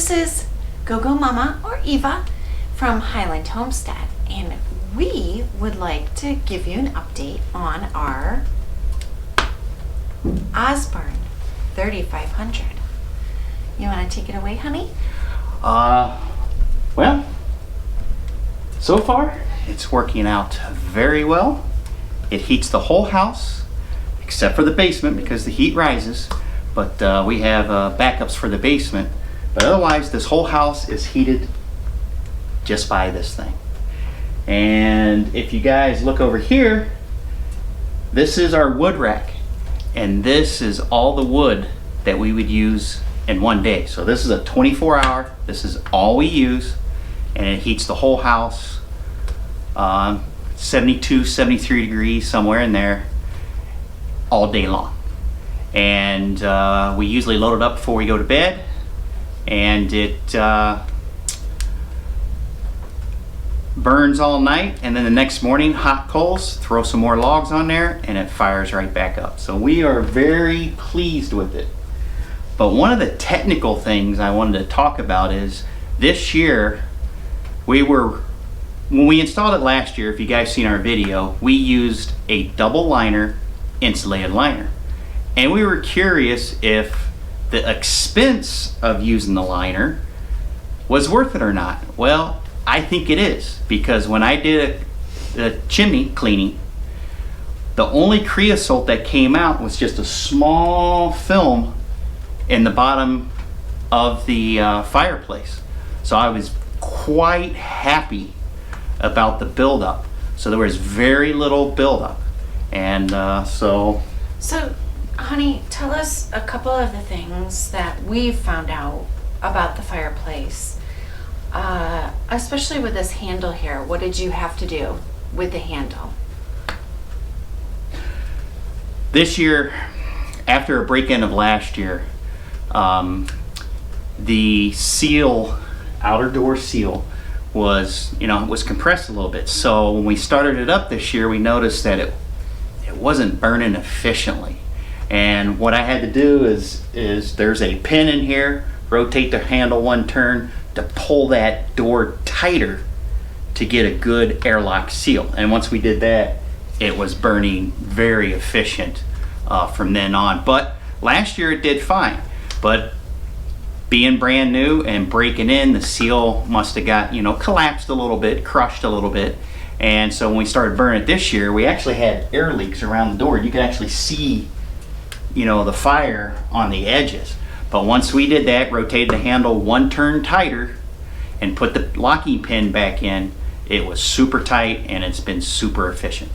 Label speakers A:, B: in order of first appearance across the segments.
A: this is GoGo Mama or Eva from Highland Homestead, and we would like to give you an update on our Osborne 3500. You want to take it away, honey?
B: Well, so far it's working out very well. It heats the whole house except for the basement because the heat rises, but we have backups for the basement. But otherwise, this whole house is heated just by this thing. And if you guys look over here, this is our wood rack, and this is all the wood that we would use in one day. So this is a 24-hour, this is all we use, and it heats the whole house, 72, 73 degrees, somewhere in there, all day long. And we usually load it up before we go to bed, and it burns all night, and then the next morning, hot coals, throw some more logs on there, and it fires right back up. So we are very pleased with it. But one of the technical things I wanted to talk about is this year, when we installed it last year, if you guys seen our video, we used a double liner insulated liner. And we were curious if the expense of using the liner was worth it or not. Well, I think it is, because when I did a chimney cleaning, the only creosote that came out was just a small film in the bottom of the fireplace. So I was quite happy about the buildup. So there was very little buildup. And So,
A: honey, tell us a couple of the things that we've found out about the fireplace, especially with this handle here. What did you have to do with the handle?
B: This year, after a break-in of last year, the seal, outer door seal, was compressed a little bit. So when we started it up this year, we noticed that it wasn't burning efficiently. And what I had to do is there's a pin in here, rotate the handle one turn to pull that door tighter to get a good airlock seal. And once we did that, it was burning very efficient from then on. But last year it did fine. But being brand new and breaking in, the seal must have got, collapsed a little bit, crushed a little bit. And so when we started burning it this year, we actually had air leaks around the door. You could actually see, the fire on the edges. But once we did that, rotated the handle one turn tighter and put the locking pin back in, it was super tight and it's been super efficient.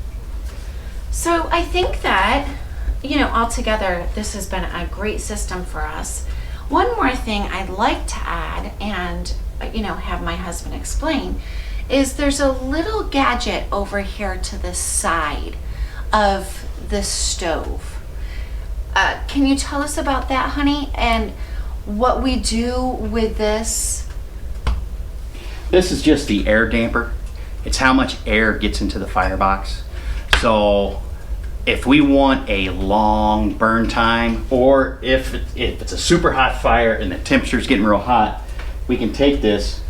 A: So I think that, altogether, this has been a great system for us. One more thing I'd like to add and, have my husband explain is there's a little gadget over here to the side of the stove. Can you tell us about that, honey, and what we do with this?
B: This is just the air damper. It's how much air gets into the firebox. So if we want a long burn time, or if it's a super hot fire and the temperature's getting real hot, we can take this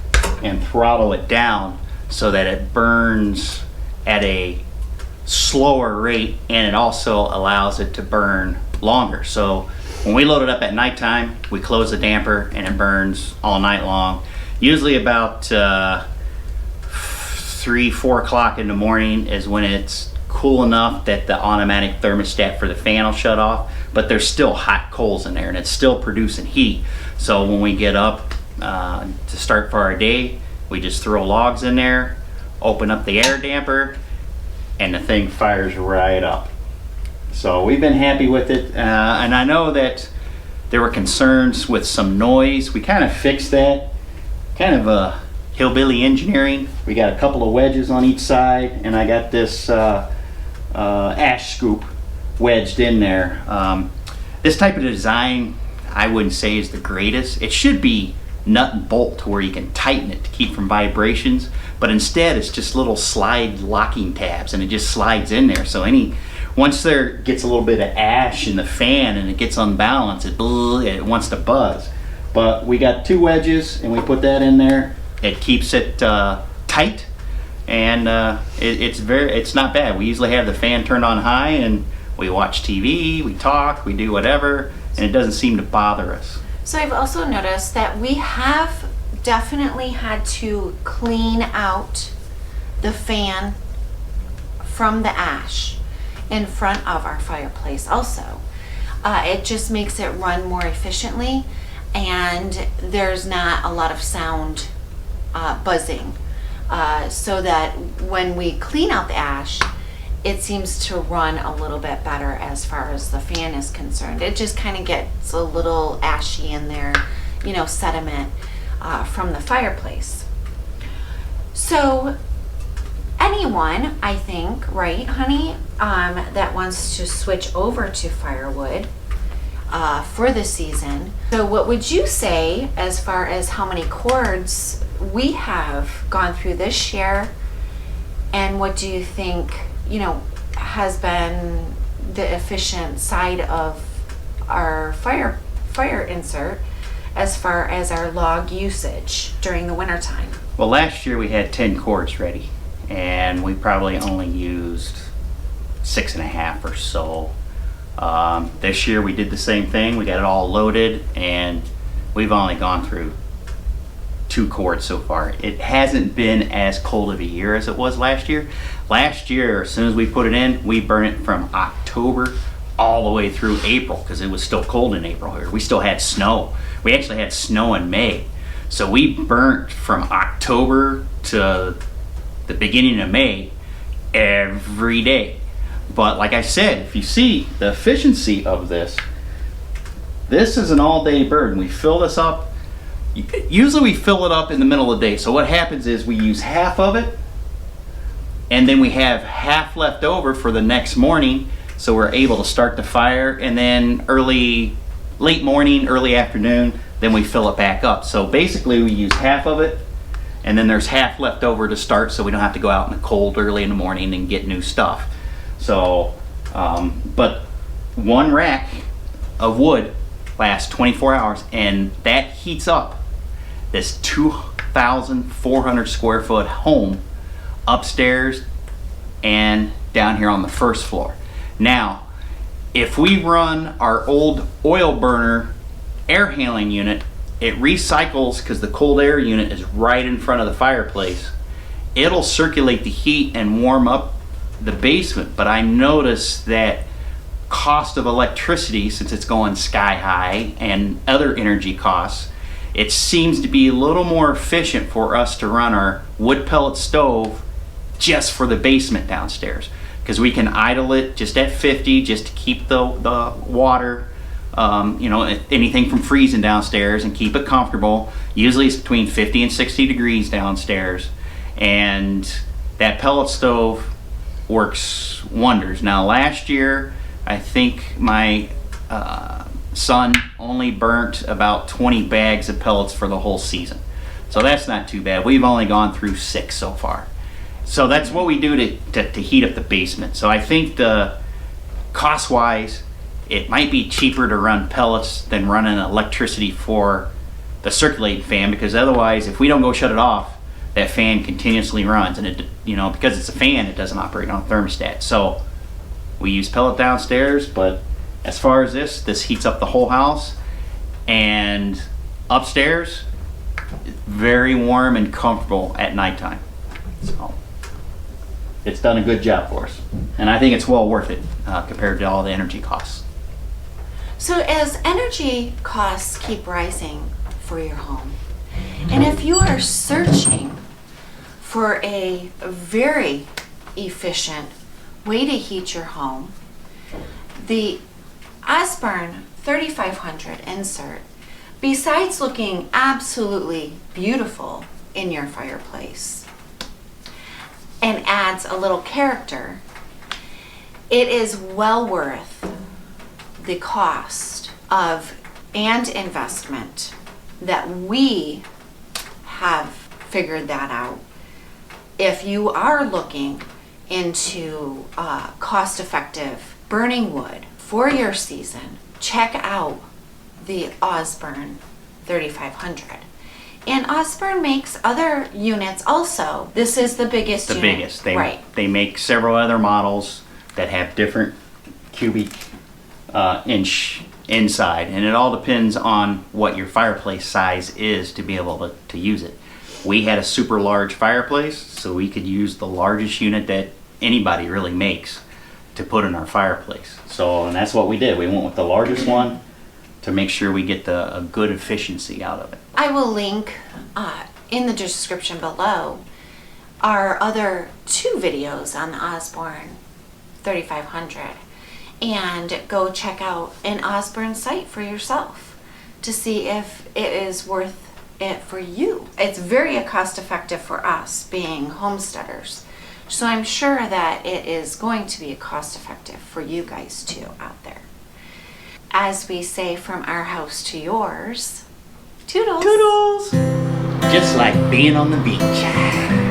B: and throttle it down so that it burns at a slower rate, and it also allows it to burn longer. So when we load it up at nighttime, we close the damper and it burns all night long. Usually about 3-4 o'clock in the morning is when it's cool enough that the automatic thermostat for the fan will shut off, but there's still hot coals in there and it's still producing heat. So when we get up to start for our day, we just throw logs in there, open up the air damper, and the thing fires right up. So we've been happy with it, and I know that there were concerns with some noise. We kind of fixed that, kind of a hillbilly engineering. We got a couple of wedges on each side, and I got this ash scoop wedged in there. This type of design, I wouldn't say is the greatest. It should be nut and bolt to where you can tighten it to keep from vibrations, but instead it's just little slide locking tabs, and it just slides in there. So once there gets a little bit of ash in the fan and it gets unbalanced, it wants to buzz. But we got 2 wedges and we put that in there. It keeps it tight, and it's not bad. We usually have the fan turned on high and we watch TV, we talk, we do whatever, and it doesn't seem to bother us.
A: So I've also noticed that we have definitely had to clean out the fan from the ash in front of our fireplace also. It just makes it run more efficiently, and there's not a lot of sound buzzing, so that when we clean out the ash, it seems to run a little bit better as far as the fan is concerned. It just kind of gets a little ashy in there, you know, sediment from the fireplace. So anyone, I think, right, honey, that wants to switch over to firewood for the season. So what would you say as far as how many cords we have gone through this year, and what do you think, you know, has been the efficient side of our fire insert as far as our log usage during the winter time?
B: Well, last year we had 10 cords ready, and we probably only used 6.5 or so. This year we did the same thing. We got it all loaded, and we've only gone through 2 cords so far. It hasn't been as cold of a year as it was last year. Last year, as soon as we put it in, we burned it from October all the way through April, because it was still cold in April here. We still had snow. We actually had snow in May. So we burnt from October to the beginning of May every day. But like I said, if you see the efficiency of this is an all-day burn. We fill this up. Usually we fill it up in the middle of the day. So what happens is we use half of it, and then we have half left over for the next morning, so we're able to start the fire, and then late morning, early afternoon, then we fill it back up. So basically we use half of it, and then there's half left over to start, so we don't have to go out in the cold early in the morning and get new stuff. So, but 1 rack of wood lasts 24 hours, and that heats up this 2,400 square foot home upstairs and down here on the first floor. Now, if we run our old oil burner air handling unit, it recycles, because the cold air unit is right in front of the fireplace. It'll circulate the heat and warm up the basement, but I noticed that cost of electricity, since it's going sky high, and other energy costs, it seems to be a little more efficient for us to run our wood pellet stove just for the basement downstairs, because we can idle it just at 50 just to keep the water, you know, anything from freezing downstairs, and keep it comfortable. Usually it's between 50 and 60 degrees downstairs, and that pellet stove works wonders. Now last year I think my son only burnt about 20 bags of pellets for the whole season, so that's not too bad. We've only gone through 6 so far. So that's what we do to heat up the basement. So I think the cost wise, it might be cheaper to run pellets than running electricity for the circulating fan, because otherwise if we don't go shut it off, that fan continuously runs, and it, you know, because it's a fan, it doesn't operate on a thermostat. So we use pellet downstairs, but as far as this heats up the whole house, and upstairs very warm and comfortable at nighttime. So it's done a good job for us, and I think it's well worth it compared to all the energy costs.
A: So as energy costs keep rising for your home, and if you are searching for a very efficient way to heat your home, the Osborne 3500 insert, besides looking absolutely beautiful in your fireplace and adds a little character, it is well worth the cost of and investment that we have figured that out. If you are looking into cost-effective burning wood for your season, check out the Osborne 3500. And Osborne makes other units also. This is the biggest
B: The
A: unit.
B: biggest.
A: Right.
B: They make several other models that have different cubic inch inside, and it all depends on what your fireplace size is to be able to use it. We had a super large fireplace, so we could use the largest unit that anybody really makes to put in our fireplace. So, and that's what we did. We went with the largest one to make sure we get a good efficiency out of it.
A: I will link in the description below our other 2 videos on the Osborne 3500, and go check out an Osborne site for yourself to see if it is worth it for you. It's very cost effective for us being homesteaders, so I'm sure that it is going to be cost effective for you guys too out there. As we say, from our house to yours, toodles.
B: Toodles! Just like being on the beach.